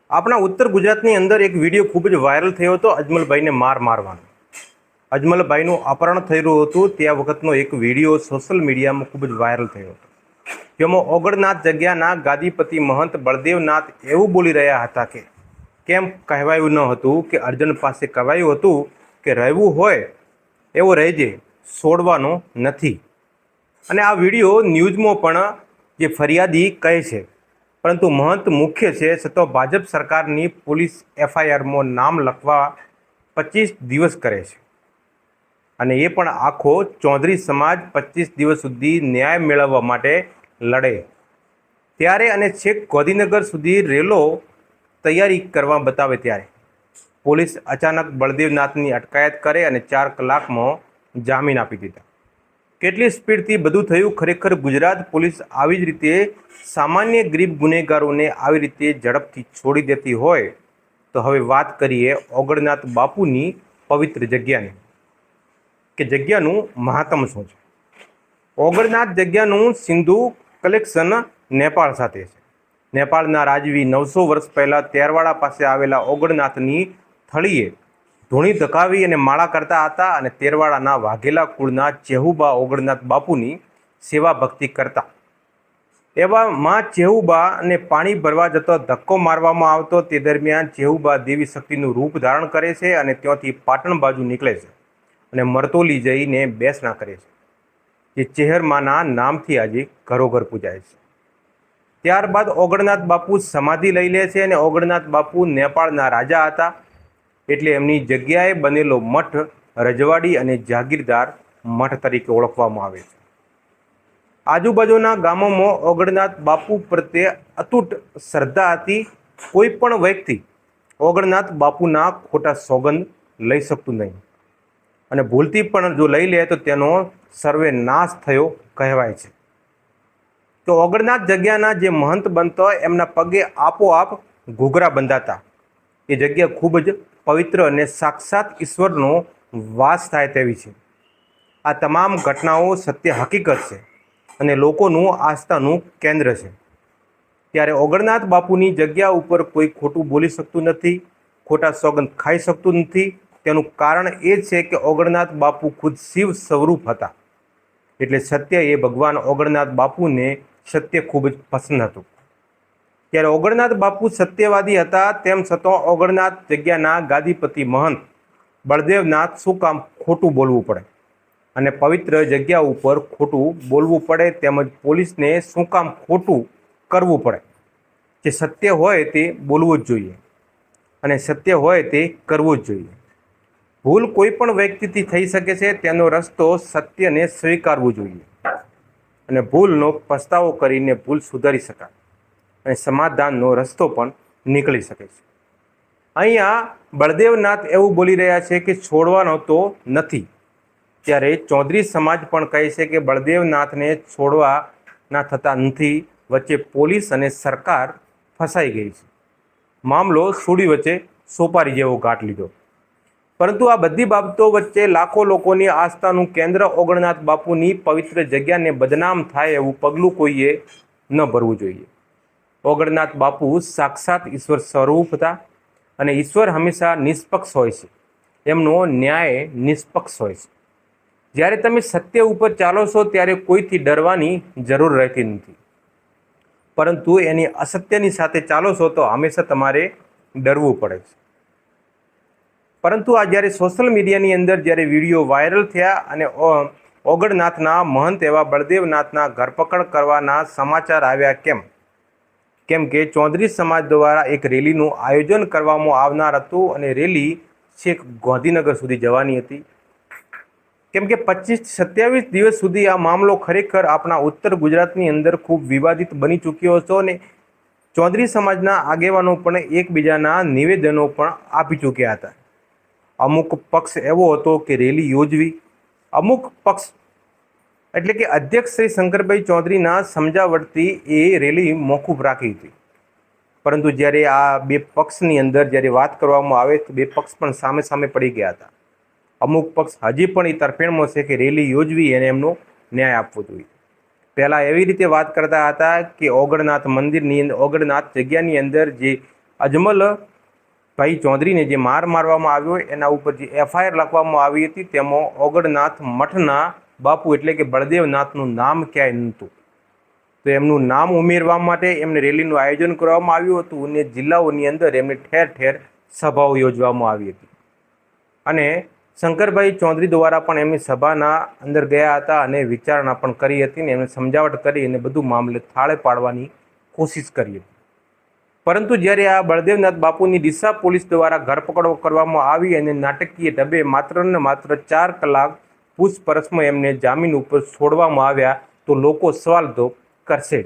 આપણા ઉત્તર ગુજરાતની અંદર એક વિડીયો ખૂબ જ વાયરલ થયો હતો અજમલભાઈને મારવાનો. અજમલભાઈનું અપહરણ થઈ રહ્યું હતું ત્યાં વખતનો એક વિડીયો સોશિયલ મીડિયામાં ખૂબ જ વાયરલ થયો હતો. જેમાં ઓગણનાથ જગ્યાના ગાદીપતિ મહંત બળદેવનાથ એવું બોલી રહ્યા હતા કે કેમ કહેવાયું ન હતું કે અર્જુન પાસે કહેવાયું હતું કે રહેવું હોય એવો રહેજે, છોડવાનો નથી. અને આ વિડીયો ન્યૂઝમાં પણ જે ફરિયાદી કહે છે, પરંતુ મહંત મુખ્ય છે છતાં ભાજપ સરકારની પોલીસ એફઆઈઆરમાં નામ લખવા 25 દિવસ કરે છે. અને એ પણ આખો ચૌધરી સમાજ 25 દિવસ સુધી ન્યાય મેળવવા માટે લડે ત્યારે અને છેક ગાંધીનગર સુધી રેલો તૈયારી કરવા બતાવે ત્યારે પોલીસ અચાનક બળદેવનાથની અટકાયત કરે અને 4 કલાકમાં જામીન આપી દીધા. કેટલી સ્પીડથી બધું થયું. ખરેખર ગુજરાત પોલીસ આવી જ રીતે સામાન્ય ગરીબ ગુનેગારોને આવી રીતે ઝડપથી છોડી દેતી હોય તો હવે વાત કરીએ ઓગણનાથ બાપુની પવિત્ર જગ્યાની, કે જગ્યાનું મહાત્મ શું છે. ઓગણનાથ જગ્યાનું સિંધુ કલેક્શન નેપાળ સાથે છે. નેપાળના રાજવી 900 વર્ષ પહેલાં તેરવાડા પાસે આવેલા ઓગણનાથની થળીએ ધૂણી ધકાવી અને માળા કરતા હતા અને તેરવાડાના વાઘેલા કુળના ચેહુબા ઓગણનાથ બાપુની સેવા ભક્તિ કરતા. એવામાં ચેહુબાને પાણી ભરવા જતો ધક્કો મારવામાં આવતો. તે દરમિયાન ચેહુબા દેવી શક્તિનું રૂપ ધારણ કરે છે અને ત્યાંથી પાટણ બાજુ નીકળે છે અને મરતોલી જઈને બેસણા કરે છે, જે ચેહરમાના નામથી આજે ઘરોઘર પૂજાય છે. ત્યારબાદ ઓગણનાથ બાપુ સમાધિ લઈ લે છે અને ઓગણનાથ બાપુ નેપાળના રાજા હતા એટલે એમની જગ્યાએ બનેલો મઠ રજવાડી અને જાગીરદાર મઠ તરીકે ઓળખવામાં આવે છે. આજુબાજુના ગામોમાં ઓગણનાથ બાપુ પ્રત્યે અતૂટ શ્રદ્ધા હતી. કોઈ પણ વ્યક્તિ ઓગણનાથ બાપુના ખોટા સોગંદ લઈ શકતું નહીં અને ભૂલથી પણ જો લઈ લે તો તેનો સર્વે નાશ થયો કહેવાય છે. તો ઓગણનાથ જગ્યાના જે મહંત બનતો એમના પગે આપોઆપ ઘૂઘરા બંધાતા. એ જગ્યા ખૂબ જ પવિત્ર અને સાક્ષાત ઈશ્વરનો વાસ થાય તેવી છે. આ તમામ ઘટનાઓ સત્ય હકીકત છે અને લોકોનું આસ્થાનું કેન્દ્ર છે. ત્યારે ઓગણનાથ બાપુની જગ્યા ઉપર કોઈ ખોટું બોલી શકતું નથી, ખોટા સોગંદ ખાઈ શકતું નથી. તેનું કારણ એ છે કે ઓગણનાથ બાપુ ખુદ શિવ સ્વરૂપ હતા. એટલે સત્ય એ ભગવાન ઓગણનાથ બાપુને સત્ય ખૂબ જ પસંદ હતું. ત્યારે ઓગણનાથ બાપુ સત્યવાદી હતા, તેમ છતાં ઓગણનાથ જગ્યાના ગાદીપતિ મહંત બળદેવનાથ શું કામ ખોટું બોલવું પડે અને પવિત્ર જગ્યા ઉપર ખોટું બોલવું પડે, તેમજ પોલીસને શું કામ ખોટું કરવું પડે. જે સત્ય હોય તે બોલવું જ જોઈએ અને સત્ય હોય તે કરવું જ જોઈએ. ભૂલ કોઈ પણ વ્યક્તિથી થઈ શકે છે, તેનો રસ્તો સત્યને સ્વીકારવું જોઈએ અને ભૂલનો પસ્તાવો કરીને ભૂલ સુધારી શકાય અને સમાધાનનો રસ્તો પણ નીકળી શકે છે. અહીંયા બળદેવનાથ એવું બોલી રહ્યા છે કે છોડવાનો તો નથી. ત્યારે ચૌધરી સમાજ પણ કહે છે કે બળદેવનાથને છોડવાના થતા નથી. વચ્ચે પોલીસ અને સરકાર ફસાઈ ગઈ છે. મામલો સુડી વચ્ચે સોપારી જેવો ઘાટ લીધો. પરંતુ આ બધી બાબતો વચ્ચે લાખો લોકોની આસ્થાનું કેન્દ્ર ઓગણનાથ બાપુની પવિત્ર જગ્યાને બદનામ થાય એવું પગલું કોઈએ ન ભરવું જોઈએ. ઓગણનાથ બાપુ સાક્ષાત ઈશ્વર સ્વરૂપ હતા અને ઈશ્વર હંમેશા નિષ્પક્ષ હોય છે. એમનો ન્યાય નિષ્પક્ષ હોય છે. જ્યારે તમે સત્ય ઉપર ચાલો છો ત્યારે કોઈથી ડરવાની જરૂર રહેતી નથી, પરંતુ એની અસત્યની સાથે ચાલો છો તો હંમેશા તમારે ડરવું પડે છે. પરંતુ આ જ્યારે સોશિયલ મીડિયાની અંદર જ્યારે વિડીયો વાયરલ થયા અને ઓગણનાથના મહંત એવા બળદેવનાથના ધરપકડ કરવાના સમાચાર આવ્યા. કેમ કે ચૌધરી સમાજ દ્વારા એક રેલીનું આયોજન કરવામાં આવનાર હતું અને રેલી છેક ગાંધીનગર સુધી જવાની હતી. કેમ કે 25-27 દિવસ સુધી આ મામલો ખરેખર આપણા ઉત્તર ગુજરાતની અંદર ખૂબ વિવાદિત બની ચૂક્યો હતો અને ચૌધરી સમાજના આગેવાનો પણ એકબીજાના નિવેદનો પણ આપી ચૂક્યા હતા. અમુક પક્ષ એવો હતો કે રેલી યોજવી, અમુક પક્ષ એટલે કે અધ્યક્ષ શ્રી શંકરભાઈ ચૌધરીના સમજાવટથી એ રેલી મોકૂફ રાખી હતી. પરંતુ જ્યારે આ બે પક્ષની અંદર જ્યારે વાત કરવામાં આવે તો બે પક્ષ પણ સામે સામે પડી ગયા હતા. અમુક પક્ષ હજી પણ એ તરફેણમાં છે કે રેલી યોજવી અને એમનો ન્યાય આપવો જોઈએ. પહેલાં એવી રીતે વાત કરતા હતા કે ઓગણનાથ મંદિરની ઓગણનાથ જગ્યાની અંદર જે અજમલભાઈ ચૌધરીને જે માર મારવામાં આવ્યો એના ઉપર જે FIR લખવામાં આવી હતી તેમાં ઓગણનાથ મઠના બાપુ એટલે કે બળદેવનાથનું નામ ક્યાંય નહોતું. તો એમનું નામ ઉમેરવા માટે એમને રેલીનું આયોજન કરવામાં આવ્યું હતું અને જિલ્લાઓની અંદર એમને ઠેર ઠેર સભાઓ યોજવામાં આવી હતી. અને શંકરભાઈ ચૌધરી દ્વારા પણ એમની સભાના અંદર ગયા હતા અને વિચારણા પણ કરી હતી ને એમને સમજાવટ કરી અને બધું મામલે થાળે પાડવાની કોશિશ કરી હતી. પરંતુ જ્યારે આ બળદેવનાથ બાપુની ડીસા પોલીસ દ્વારા ધરપકડ કરવામાં આવી અને નાટકીય ઢબે માત્ર ને માત્ર 4 કલાક પૂછપરછમાં એમને જામીન ઉપર છોડવામાં આવ્યા તો લોકો સવાલ તો કરશે.